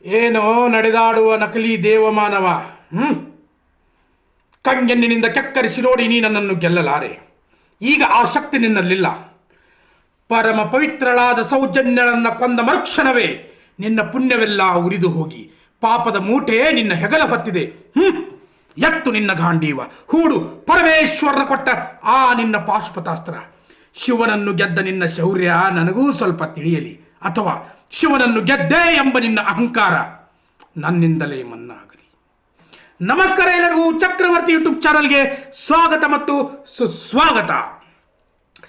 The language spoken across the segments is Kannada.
ಏನೋ ನಡೆದಾಡುವ ನಕಲಿ ದೇವಮಾನವ. ಕಂಗೆನ್ನಿನಿಂದ ಕೆಕ್ಕರಿಸಿ ನೋಡಿ ನೀ ನನ್ನನ್ನು ಗೆಲ್ಲಲಾರೆ. ಈಗ ಆ ಶಕ್ತಿ ನಿನ್ನಲ್ಲಿಲ್ಲ. ಪರಮ ಪವಿತ್ರಳಾದ ಸೌಜನ್ಯಳನ್ನ ಕೊಂದ ಮರುಕ್ಷಣವೇ ನಿನ್ನ ಪುಣ್ಯವೆಲ್ಲ ಉರಿದು ಹೋಗಿ ಪಾಪದ ಮೂಟೆ ನಿನ್ನ ಹೆಗಲ ಹೊತ್ತಿದೆ. ಎತ್ತು ನಿನ್ನ ಗಾಂಡೀವ, ಹೂಡು ಪರಮೇಶ್ವರನ ಕೊಟ್ಟ ಆ ನಿನ್ನ ಪಾಶುಪತಾಸ್ತ್ರ. ಶಿವನನ್ನು ಗೆದ್ದ ನಿನ್ನ ಶೌರ್ಯ ನನಗೂ ಸ್ವಲ್ಪ ತಿಳಿಯಲಿ, ಅಥವಾ ಶಿವನನ್ನು ಗೆದ್ದೆ ಎಂಬ ನಿನ್ನ ಅಹಂಕಾರ ನನ್ನಿಂದಲೇ ಮನ್ನಾಗಲಿ. ನಮಸ್ಕಾರ ಎಲ್ಲರಿಗೂ, ಚಕ್ರವರ್ತಿ ಯೂಟ್ಯೂಬ್ ಚಾನಲ್ಗೆ ಸ್ವಾಗತ ಮತ್ತು ಸುಸ್ವಾಗತ.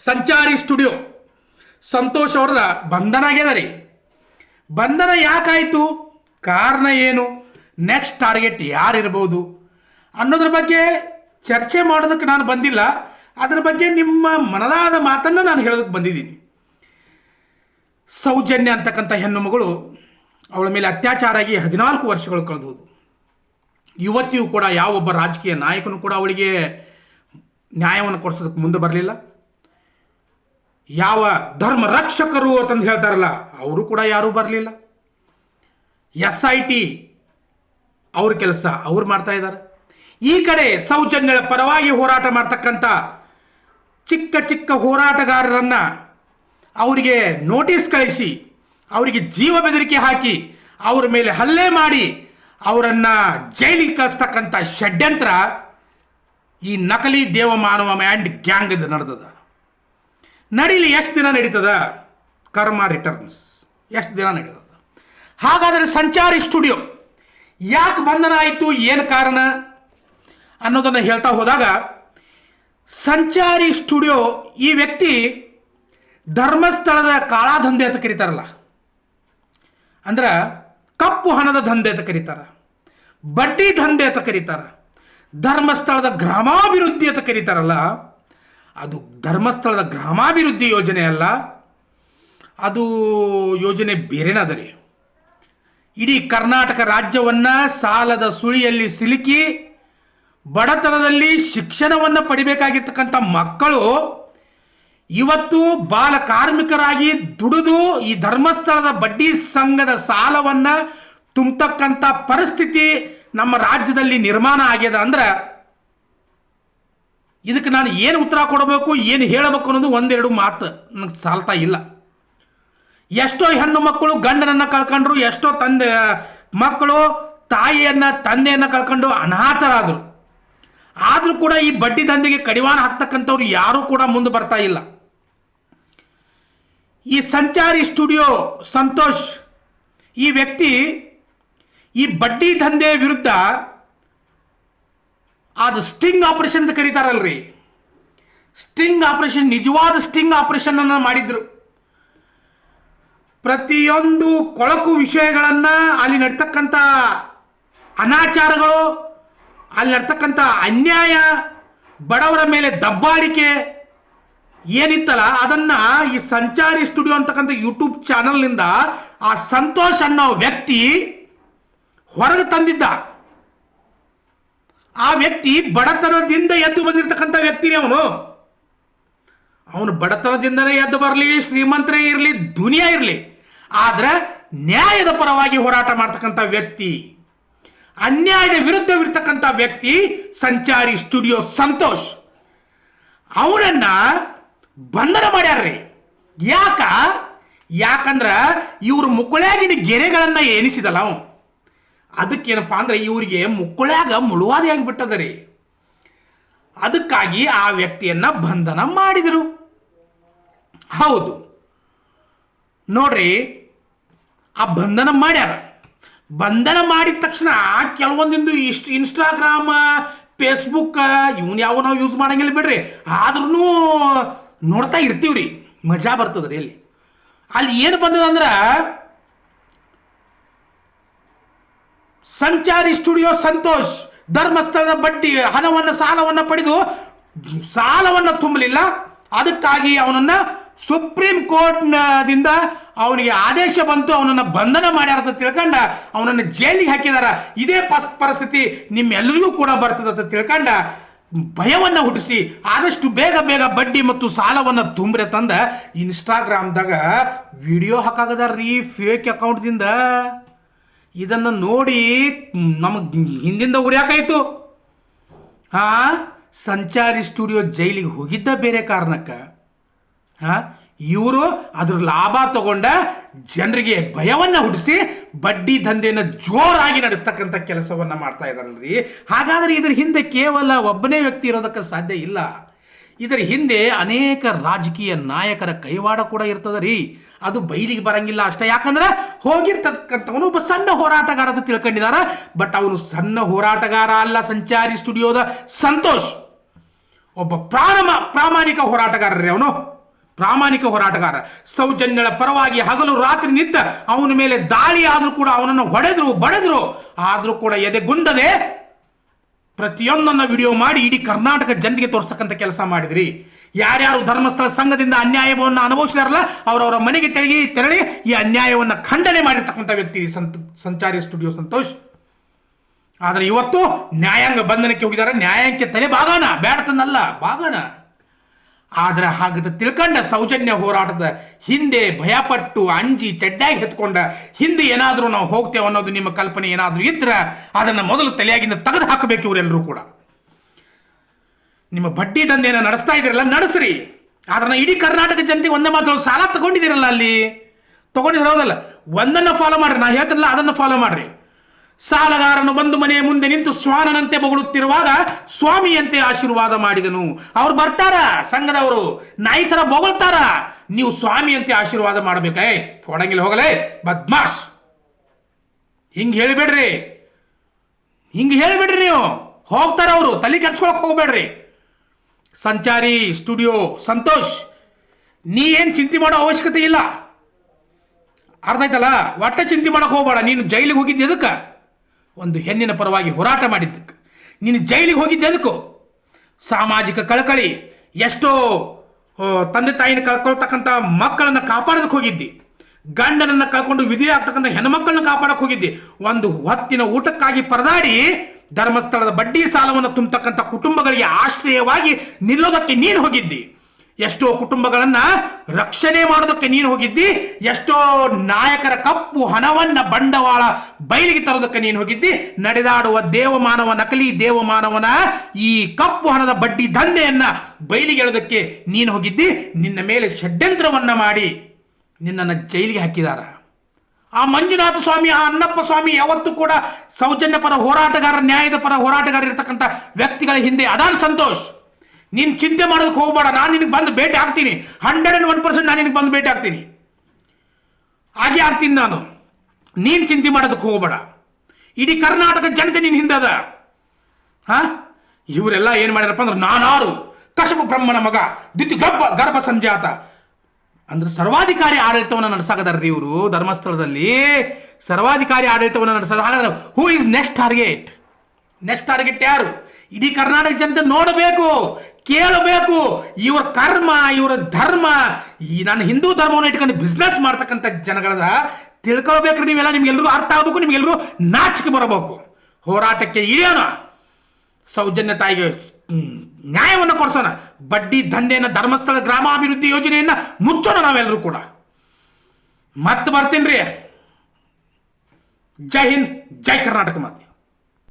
ಸಂಚಾರಿ ಸ್ಟುಡಿಯೋ ಸಂತೋಷ್ ಅವರದ ಬಂಧನ ಆಗ್ಯದ ರೀ. ಬಂಧನ ಯಾಕಾಯಿತು, ಕಾರಣ ಏನು, ನೆಕ್ಸ್ಟ್ ಟಾರ್ಗೆಟ್ ಯಾರಿರ್ಬೋದು ಅನ್ನೋದ್ರ ಬಗ್ಗೆ ಚರ್ಚೆ ಮಾಡೋದಕ್ಕೆ ನಾನು ಬಂದಿಲ್ಲ. ಅದರ ಬಗ್ಗೆ ನಿಮ್ಮ ಮನದಾದ ಮಾತನ್ನು ನಾನು ಹೇಳೋದಕ್ಕೆ ಬಂದಿದ್ದೀನಿ. ಸೌಜನ್ಯ ಅಂತಕ್ಕಂಥ ಹೆಣ್ಣು ಮಗಳು, ಅವಳ ಮೇಲೆ ಅತ್ಯಾಚಾರ ಆಗಿ 14 ವರ್ಷಗಳು ಕಳೆದೋದು. ಇವತ್ತಿಯೂ ಕೂಡ ಯಾವೊಬ್ಬ ರಾಜಕೀಯ ನಾಯಕನು ಕೂಡ ಅವಳಿಗೆ ನ್ಯಾಯವನ್ನು ಕೊಡಿಸೋದಕ್ಕೆ ಮುಂದೆ ಬರಲಿಲ್ಲ. ಯಾವ ಧರ್ಮ ರಕ್ಷಕರು ಅಂತಂದು ಹೇಳ್ತಾರಲ್ಲ, ಅವರು ಕೂಡ ಯಾರೂ ಬರಲಿಲ್ಲ. SIT ಅವ್ರ ಕೆಲಸ ಅವ್ರು ಮಾಡ್ತಾ ಇದ್ದಾರೆ. ಈ ಕಡೆ ಸೌಜನ್ಯಳ ಪರವಾಗಿ ಹೋರಾಟ ಮಾಡ್ತಕ್ಕಂಥ ಚಿಕ್ಕ ಚಿಕ್ಕ ಹೋರಾಟಗಾರರನ್ನು ಅವರಿಗೆ ನೋಟಿಸ್ ಕಳಿಸಿ, ಅವರಿಗೆ ಜೀವ ಬೆದರಿಕೆ ಹಾಕಿ, ಅವರ ಮೇಲೆ ಹಲ್ಲೆ ಮಾಡಿ ಅವರನ್ನು ಜೈಲಿಗೆ ಕಳಿಸ್ತಕ್ಕಂಥ ಷಡ್ಯಂತ್ರ ಈ ನಕಲಿ ದೇವಮಾನವ ಆ್ಯಂಡ್ ಗ್ಯಾಂಗ್ ಇದು ನಡೆದದ. ನಡೀಲಿ, ಎಷ್ಟು ದಿನ ನಡೀತದ? ಕರ್ಮ ರಿಟರ್ನ್ಸ್ ಎಷ್ಟು ದಿನ ನಡೀತದ? ಹಾಗಾದರೆ ಸಂಚಾರಿ ಸ್ಟುಡಿಯೋ ಯಾಕೆ ಬಂಧನ ಆಯಿತು, ಏನು ಕಾರಣ ಅನ್ನೋದನ್ನು ಹೇಳ್ತಾ ಹೋದಾಗ, ಸಂಚಾರಿ ಸ್ಟುಡಿಯೋ ಈ ವ್ಯಕ್ತಿ ಧರ್ಮಸ್ಥಳದ ಕಾಳಾದಂಧೆ ಅಂತ ಕರೀತಾರಲ್ಲ, ಅಂದ್ರೆ ಕಪ್ಪು ಹಣದ ದಂಧೆ ಅಂತ ಕರೀತಾರ, ಬಡ್ಡಿ ದಂಧೆ ಅಂತ ಕರೀತಾರ, ಧರ್ಮಸ್ಥಳದ ಗ್ರಾಮಾಭಿವೃದ್ಧಿ ಅಂತ ಕರೀತಾರಲ್ಲ, ಅದು ಧರ್ಮಸ್ಥಳದ ಗ್ರಾಮಾಭಿವೃದ್ಧಿ ಯೋಜನೆ ಅಲ್ಲ, ಅದು ಯೋಜನೆ ಬೇರೆನದ ರೀ. ಇಡೀ ಕರ್ನಾಟಕ ರಾಜ್ಯವನ್ನು ಸಾಲದ ಸುಳಿಯಲ್ಲಿ ಸಿಲುಕಿ ಬಡತನದಲ್ಲಿ ಶಿಕ್ಷಣವನ್ನು ಪಡಿಬೇಕಾಗಿರ್ತಕ್ಕಂಥ ಮಕ್ಕಳು ಇವತ್ತು ಬಾಲ ಕಾರ್ಮಿಕರಾಗಿ ದುಡಿದು ಈ ಧರ್ಮಸ್ಥಳದ ಬಡ್ಡಿ ಸಂಘದ ಸಾಲವನ್ನು ತುಂಬತಕ್ಕಂಥ ಪರಿಸ್ಥಿತಿ ನಮ್ಮ ರಾಜ್ಯದಲ್ಲಿ ನಿರ್ಮಾಣ ಆಗ್ಯದ. ಅಂದ್ರೆ ಇದಕ್ಕೆ ನಾನು ಏನು ಉತ್ತರ ಕೊಡಬೇಕು, ಏನು ಹೇಳಬೇಕು ಅನ್ನೋದು ಒಂದೆರಡು ಮಾತು ನನಗೆ ಸಾಲ್ತಾ ಇಲ್ಲ. ಎಷ್ಟೋ ಹೆಣ್ಣು ಮಕ್ಕಳು ಗಂಡನನ್ನು ಕಳ್ಕೊಂಡ್ರು, ಎಷ್ಟೋ ಮಕ್ಕಳು ತಾಯಿಯನ್ನು ತಂದೆಯನ್ನು ಕಳ್ಕೊಂಡು ಅನಾಥರಾದರು. ಆದರೂ ಕೂಡ ಈ ಬಡ್ಡಿ ದಂಧೆಗೆ ಕಡಿವಾಣ ಹಾಕ್ತಕ್ಕಂಥವ್ರು ಯಾರೂ ಕೂಡ ಮುಂದೆ ಬರ್ತಾ ಇಲ್ಲ. ಈ ಸಂಚಾರಿ ಸ್ಟುಡಿಯೋ ಸಂತೋಷ್ ಈ ವ್ಯಕ್ತಿ ಈ ಬಡ್ಡಿ ದಂಧೆ ವಿರುದ್ಧ ಅದು ಸ್ಟಿಂಗ್ ಆಪರೇಷನ್ ಅಂತ ಕರೀತಾರಲ್ರಿ, ಸ್ಟಿಂಗ್ ಆಪರೇಷನ್, ನಿಜವಾದ ಸ್ಟಿಂಗ್ ಆಪರೇಷನ್ ಅನ್ನು ಮಾಡಿದ್ರು. ಪ್ರತಿಯೊಂದು ಕೊಳಕು ವಿಷಯಗಳನ್ನು, ಅಲ್ಲಿ ನಡ್ತಕ್ಕಂಥ ಅನಾಚಾರಗಳು, ಅಲ್ಲಿ ನಡ್ತಕ್ಕಂಥ ಅನ್ಯಾಯ, ಬಡವರ ಮೇಲೆ ದಬ್ಬಾಳಿಕೆ ಏನಿತ್ತಲ್ಲ, ಅದನ್ನು ಈ ಸಂಚಾರಿ ಸ್ಟುಡಿಯೋ ಅಂತಕ್ಕಂಥ ಯೂಟ್ಯೂಬ್ ಚಾನಲ್ನಿಂದ ಆ ಸಂತೋಷ್ ಅನ್ನೋ ವ್ಯಕ್ತಿ ಹೊರಗೆ ತಂದಿದ್ದ. ಆ ವ್ಯಕ್ತಿ ಬಡತನದಿಂದ ಎದ್ದು ಬಂದಿರತಕ್ಕಂಥ ವ್ಯಕ್ತಿನೇ. ಅವನು ಬಡತನದಿಂದಲೇ ಎದ್ದು ಬರಲಿ, ಶ್ರೀಮಂತರೇ ಇರಲಿ, ದುನಿಯಾ ಇರಲಿ, ಆದ್ರೆ ನ್ಯಾಯದ ಪರವಾಗಿ ಹೋರಾಟ ಮಾಡ್ತಕ್ಕಂಥ ವ್ಯಕ್ತಿ, ಅನ್ಯಾಯದ ವಿರುದ್ಧವಿರ್ತಕ್ಕಂಥ ವ್ಯಕ್ತಿ ಸಂಚಾರಿ ಸ್ಟುಡಿಯೋ ಸಂತೋಷ್. ಅವನನ್ನ ಬಂಧನ ಮಾಡ್ಯಾರ್ರಿ. ಯಾಕಂದ್ರ ಇವ್ರ ಮುಕ್ಕುಳ್ಯಾಗಿನ ಗೆರೆಗಳನ್ನ ಎನಿಸಿದಲ್ಲ ಅವನು, ಅದಕ್ಕೇನಪ್ಪ ಅಂದ್ರೆ ಇವರಿಗೆ ಮುಕ್ಕುಳ್ಯಾಗ ಮುಳುವಾದಿ ಆಗಿಬಿಟ್ಟದ ರೀ. ಅದಕ್ಕಾಗಿ ಆ ವ್ಯಕ್ತಿಯನ್ನ ಬಂಧನ ಮಾಡಿದರು. ಹೌದು ನೋಡ್ರಿ, ಆ ಬಂಧನ ಮಾಡ್ಯಾರ. ಬಂಧನ ಮಾಡಿದ ತಕ್ಷಣ ಕೆಲವೊಂದಿಂದು ಇನ್ಸ್ಟಾಗ್ರಾಮ್, ಫೇಸ್ಬುಕ್ ಇವನ್ ಯಾವ ನಾವು ಯೂಸ್ ಮಾಡಂಗಿಲ್ಲ ಬಿಡ್ರಿ, ಆದ್ರೂ ನೋಡ್ತಾ ಇರ್ತೀವ್ರಿ, ಮಜಾ ಬರ್ತದ್ರಿ. ಅಲ್ಲಿ ಏನು ಬಂದದಂದ್ರೆ, ಸಂಚಾರಿ ಸ್ಟುಡಿಯೋ ಸಂತೋಷ್ ಧರ್ಮಸ್ಥಳದ ಬಡ್ಡಿ ಹಣವನ್ನು ಸಾಲವನ್ನು ಪಡೆದು ಸಾಲವನ್ನು ತುಂಬಲಿಲ್ಲ. ಅದಕ್ಕಾಗಿ ಅವನನ್ನು ಸುಪ್ರೀಂ ಕೋರ್ಟ್ದಿಂದ ಅವನಿಗೆ ಆದೇಶ ಬಂತು, ಅವನನ್ನು ಬಂಧನ ಮಾಡ್ಯಾರ ಅಂತ ತಿಳ್ಕೊಂಡ ಅವನನ್ನು ಜೈಲಿಗೆ ಹಾಕಿದಾರ. ಇದೇ ಪರಿಸ್ಥಿತಿ ನಿಮ್ಮೆಲ್ಲರಿಗೂ ಕೂಡ ಬರ್ತದೆ ಅಂತ ತಿಳ್ಕೊಂಡ ಭಯವನ್ನು ಹುಟ್ಟಿಸಿ ಆದಷ್ಟು ಬೇಗ ಬೇಗ ಬಡ್ಡಿ ಮತ್ತು ಸಾಲವನ್ನು ತುಂಬ್ರೆ ತಂದ ಇನ್ಸ್ಟಾಗ್ರಾಮ್ದಾಗ ವಿಡಿಯೋ ಹಾಕಾಗದಾರ್ರಿ ಫೇಕ್ ಅಕೌಂಟ್ದಿಂದ. ಇದನ್ನು ನೋಡಿ ನಮಗೆ ಹಿಂದಿಂದ ಉರಿಯಾಕಾಯ್ತು. ಸಂಚಾರಿ ಸ್ಟುಡಿಯೋ ಜೈಲಿಗೆ ಹೋಗಿದ್ದ ಬೇರೆ ಕಾರಣಕ್ಕೆ, ಇವರು ಅದ್ರ ಲಾಭ ತಗೊಂಡ ಜನರಿಗೆ ಭಯವನ್ನು ಹುಟ್ಟಿಸಿ ಬಡ್ಡಿ ದಂಧೆಯನ್ನು ಜೋರಾಗಿ ನಡೆಸ್ತಕ್ಕಂಥ ಕೆಲಸವನ್ನು ಮಾಡ್ತಾ ಇದ್ದಾರಲ್ರಿ. ಹಾಗಾದರೆ ಇದ್ರ ಹಿಂದೆ ಕೇವಲ ಒಬ್ಬನೇ ವ್ಯಕ್ತಿ ಇರೋದಕ್ಕೆ ಸಾಧ್ಯ ಇಲ್ಲ. ಇದರ ಹಿಂದೆ ಅನೇಕ ರಾಜಕೀಯ ನಾಯಕರ ಕೈವಾಡ ಕೂಡ ಇರ್ತದ ರೀ. ಅದು ಬಯಲಿಗೆ ಬರಂಗಿಲ್ಲ ಅಷ್ಟೇ. ಯಾಕಂದ್ರೆ ಹೋಗಿರ್ತಕ್ಕಂಥವನು ಒಬ್ಬ ಸಣ್ಣ ಹೋರಾಟಗಾರ ಅಂತ ತಿಳ್ಕೊಂಡಿದ್ದಾರೆ. ಬಟ್ ಅವನು ಸಣ್ಣ ಹೋರಾಟಗಾರ ಅಲ್ಲ. ಸಂಚಾರಿ ಸ್ಟುಡಿಯೋದ ಸಂತೋಷ್ ಒಬ್ಬ ಪ್ರಾಮಾಣಿಕ ಹೋರಾಟಗಾರರೇ. ಅವನು ಪ್ರಾಮಾಣಿಕ ಹೋರಾಟಗಾರ. ಸೌಜನ್ಯಳ ಪರವಾಗಿ ಹಗಲು ರಾತ್ರಿ ನಿಂತ ಅವನ ಮೇಲೆ ದಾಳಿ ಆದರೂ ಕೂಡ, ಅವನನ್ನು ಹೊಡೆದ್ರು ಬಡೆದ್ರು ಆದರೂ ಕೂಡ ಎದೆಗುಂದದೆ ಪ್ರತಿಯೊಂದನ್ನು ವಿಡಿಯೋ ಮಾಡಿ ಇಡೀ ಕರ್ನಾಟಕ ಜನರಿಗೆ ತೋರಿಸ್ತಕ್ಕಂಥ ಕೆಲಸ ಮಾಡಿದ್ರಿ. ಯಾರ್ಯಾರು ಧರ್ಮಸ್ಥಳ ಸಂಘದಿಂದ ಅನ್ಯಾಯವನ್ನು ಅನುಭವಿಸಿದಾರಲ್ಲ ಅವರವರ ಮನೆಗೆ ತೆರಳಿ ಈ ಅನ್ಯಾಯವನ್ನು ಖಂಡನೆ ಮಾಡಿರ್ತಕ್ಕಂಥ ವ್ಯಕ್ತಿ ಸಂಚಾರಿ ಸ್ಟುಡಿಯೋ ಸಂತೋಷ್. ಆದರೆ ಇವತ್ತು ನ್ಯಾಯಾಂಗ ಬಂಧನಕ್ಕೆ ಹೋಗಿದ್ದಾರೆ. ನ್ಯಾಯಾಂಗಕ್ಕೆ ತಲೆ ಬಾಗೋಣ, ಬೇಡತನಲ್ಲ ಬಾಗೋಣ. ಆದರೆ ಹಾಗದ ತಿಳ್ಕೊಂಡ ಸೌಜನ್ಯ ಹೋರಾಟದ ಹಿಂದೆ ಭಯಪಟ್ಟು ಅಂಜಿ ಚೆಡ್ಡಾಗಿ ಎತ್ಕೊಂಡ ಹಿಂದೆ ಏನಾದರೂ ನಾವು ಹೋಗ್ತೇವೆ ಅನ್ನೋದು ನಿಮ್ಮ ಕಲ್ಪನೆ ಏನಾದರೂ ಇದ್ರೆ ಅದನ್ನು ಮೊದಲು ತಲೆಯಾಗಿಂದ ತೆಗೆದು ಹಾಕಬೇಕು. ಇವರೆಲ್ಲರೂ ಕೂಡ ನಿಮ್ಮ ಬಡ್ಡಿ ದಂಧೆಯನ್ನು ನಡೆಸ್ತಾ ಇದ್ದೀರಲ್ಲ, ನಡೆಸ್ರಿ. ಅದನ್ನು ಇಡೀ ಕರ್ನಾಟಕ ಜನತೆಗೆ ಒಂದೇ ಮಾತ್ರ ಸಾಲ ತಗೊಂಡಿದ್ದೀರಲ್ಲ, ಅಲ್ಲಿ ತಗೊಂಡಿರೋದಲ್ಲ, ಒಂದನ್ನು ಫಾಲೋ ಮಾಡ್ರಿ. ನಾ ಹೇಳ್ತಿರಲ್ಲ ಅದನ್ನು ಫಾಲೋ ಮಾಡ್ರಿ. ಸಾಲಗಾರನು ಬಂದು ಮನೆಯ ಮುಂದೆ ನಿಂತು ಸ್ವಾನನಂತೆ ಬೊಗಳುತ್ತಿರುವಾಗ ಸ್ವಾಮಿಯಂತೆ ಆಶೀರ್ವಾದ ಮಾಡಿದನು. ಅವ್ರು ಬರ್ತಾರ, ಸಂಘದವರು ನಾಯಿ ಥರ ಬೊಗಳ್ತಾರ, ನೀವು ಸ್ವಾಮಿಯಂತೆ ಆಶೀರ್ವಾದ ಮಾಡಬೇಕೇ, ಕೊಡಂಗಿಲ್ಲ ಹೋಗಲೇ ಬದ್ಮಾಶ್. ಹಿಂಗೆ ಹೇಳಿಬಿಡ್ರಿ ನೀವು. ಹೋಗ್ತಾರ ಅವರು, ತಲೆ ಕೆಡ್ಸ್ಕೊಳಕ್ ಹೋಗ್ಬೇಡ್ರಿ. ಸಂಚಾರಿ ಸ್ಟುಡಿಯೋ ಸಂತೋಷ್, ನೀ ಏನು ಚಿಂತೆ ಮಾಡೋ ಅವಶ್ಯಕತೆ ಇಲ್ಲ. ಅರ್ಥ ಆಯ್ತಲ್ಲ? ಒಟ್ಟ ಚಿಂತೆ ಮಾಡಕ್ ಹೋಗ್ಬೇಡ. ನೀನು ಜೈಲಿಗೆ ಹೋಗಿದ್ದೆ ಅದಕ್ಕೆ, ಒಂದು ಹೆಣ್ಣಿನ ಪರವಾಗಿ ಹೋರಾಟ ಮಾಡಿದ್ದಕ್ಕೆ. ನೀನು ಜೈಲಿಗೆ ಹೋಗಿದ್ದೆ ಅದಕ್ಕೂ ಸಾಮಾಜಿಕ ಕಳಕಳಿ, ಎಷ್ಟೋ ತಂದೆ ತಾಯಿನ ಕಳ್ಕೊಳ್ತಕ್ಕಂಥ ಮಕ್ಕಳನ್ನು ಕಾಪಾಡೋದಕ್ಕೆ ಹೋಗಿದ್ದಿ. ಗಂಡನನ್ನು ಕಳ್ಕೊಂಡು ವಿಧಿ ಆಗ್ತಕ್ಕಂಥ ಹೆಣ್ಮಕ್ಕಳನ್ನ ಕಾಪಾಡಕ್ಕೆ ಹೋಗಿದ್ದಿ. ಒಂದು ಹೊತ್ತಿನ ಊಟಕ್ಕಾಗಿ ಪರದಾಡಿ ಧರ್ಮಸ್ಥಳದ ಬಡ್ಡಿ ಸಾಲವನ್ನು ತುಂಬತಕ್ಕಂಥ ಕುಟುಂಬಗಳಿಗೆ ಆಶ್ರಯವಾಗಿ ನಿಲ್ಲೋದಕ್ಕೆ ನೀನು ಹೋಗಿದ್ದಿ. ಎಷ್ಟೋ ಕುಟುಂಬಗಳನ್ನ ರಕ್ಷಣೆ ಮಾಡೋದಕ್ಕೆ ನೀನು ಹೋಗಿದ್ದಿ. ಎಷ್ಟೋ ನಾಯಕರ ಕಪ್ಪು ಹಣವನ್ನ ಬಂಡವಾಳ ಬಯಲಿಗೆ ತರೋದಕ್ಕೆ ನೀನು ಹೋಗಿದ್ದಿ. ನಡೆದಾಡುವ ದೇವಮಾನವ, ನಕಲಿ ದೇವಮಾನವನ ಈ ಕಪ್ಪು ಹಣದ ಬಡ್ಡಿ ದಂಧೆಯನ್ನ ಬಯಲಿಗೆ ಎಳೆದಕ್ಕೆ ನೀನು ಹೋಗಿದ್ದಿ. ನಿನ್ನ ಮೇಲೆ ಷಡ್ಯಂತ್ರವನ್ನ ಮಾಡಿ ನಿನ್ನನ್ನು ಜೈಲಿಗೆ ಹಾಕಿದಾರ. ಆ ಮಂಜುನಾಥ ಸ್ವಾಮಿ, ಆ ಅಣ್ಣಪ್ಪ ಸ್ವಾಮಿ ಯಾವತ್ತೂ ಕೂಡ ಸೌಜನ್ಯ ಪರ ಹೋರಾಟಗಾರ, ನ್ಯಾಯದ ಪರ ಹೋರಾಟಗಾರ ಇರತಕ್ಕಂಥ ವ್ಯಕ್ತಿಗಳ ಹಿಂದೆ ಅದಾನ ಸಂತೋಷ್. ನೀನು ಚಿಂತೆ ಮಾಡೋದಕ್ಕೆ ಹೋಗ್ಬೇಡ. ನಾನು ನಿನಗೆ ಬಂದು ಭೇಟಿ ಆಗ್ತೀನಿ. 101% ನಾನು ನಿನಗೆ ಬಂದು ಭೇಟಿ ಆಗ್ತೀನಿ. ಹಾಗೆ ಆಗ್ತೀನಿ ನಾನು. ನೀನು ಚಿಂತೆ ಮಾಡೋದಕ್ಕೆ ಹೋಗ್ಬೇಡ. ಇಡೀ ಕರ್ನಾಟಕ ಜನತೆ ನಿನ್ನ ಹಿಂದೆ ಅದ. ಇವರೆಲ್ಲ ಏನು ಮಾಡ್ಯಾರಪ್ಪ ಅಂದ್ರೆ, ನಾನಾರು ಕಶಪ ಬ್ರಹ್ಮನ ಮಗ, ಗರ್ಭ ಸಂಜಾತ ಅಂದ್ರೆ ಸರ್ವಾಧಿಕಾರಿ ಆಡಳಿತವನ್ನು ನಡೆಸಾಕದಾರ್ರಿ ಇವರು. ಧರ್ಮಸ್ಥಳದಲ್ಲಿ ಸರ್ವಾಧಿಕಾರಿ ಆಡಳಿತವನ್ನು ನಡೆಸೋದು. ಹಾಗಾದ್ರೆ who is next target? Next target ಯಾರು? ಇಡೀ ಕರ್ನಾಟಕ ಜನತೆ ನೋಡಬೇಕು, ಕೇಳಬೇಕು. ಇವರ ಕರ್ಮ, ಇವರ ಧರ್ಮ, ಈ ನಾನು ಹಿಂದೂ ಧರ್ಮವನ್ನು ಇಟ್ಕೊಂಡು ಬಿಸ್ನೆಸ್ ಮಾಡ್ತಕ್ಕಂಥ ಜನಗಳದ ತಿಳ್ಕೊಳ್ಬೇಕ್ರಿ ನೀವೆಲ್ಲ. ನಿಮ್ಗೆಲ್ರಿಗೂ ಅರ್ಥ ಆಗಬೇಕು, ನಿಮ್ಗೆಲ್ರಿಗೂ ನಾಚಿಕೆ ಬರಬೇಕು. ಹೋರಾಟಕ್ಕೆ ಇಳಿಯೋಣ, ಸೌಜನ್ಯ ತಾಯಿಗೆ ನ್ಯಾಯವನ್ನು ಕೊಡಿಸೋಣ, ಬಡ್ಡಿ ದಂಧೆಯನ್ನು, ಧರ್ಮಸ್ಥಳ ಗ್ರಾಮಾಭಿವೃದ್ಧಿ ಯೋಜನೆಯನ್ನ ಮುಚ್ಚೋಣ ನಾವೆಲ್ಲರೂ ಕೂಡ. ಮತ್ತೆ ಬರ್ತೀನಿ ರೀ. ಜೈ ಹಿಂದ್, ಜೈ ಕರ್ನಾಟಕ ಮಾತೆ.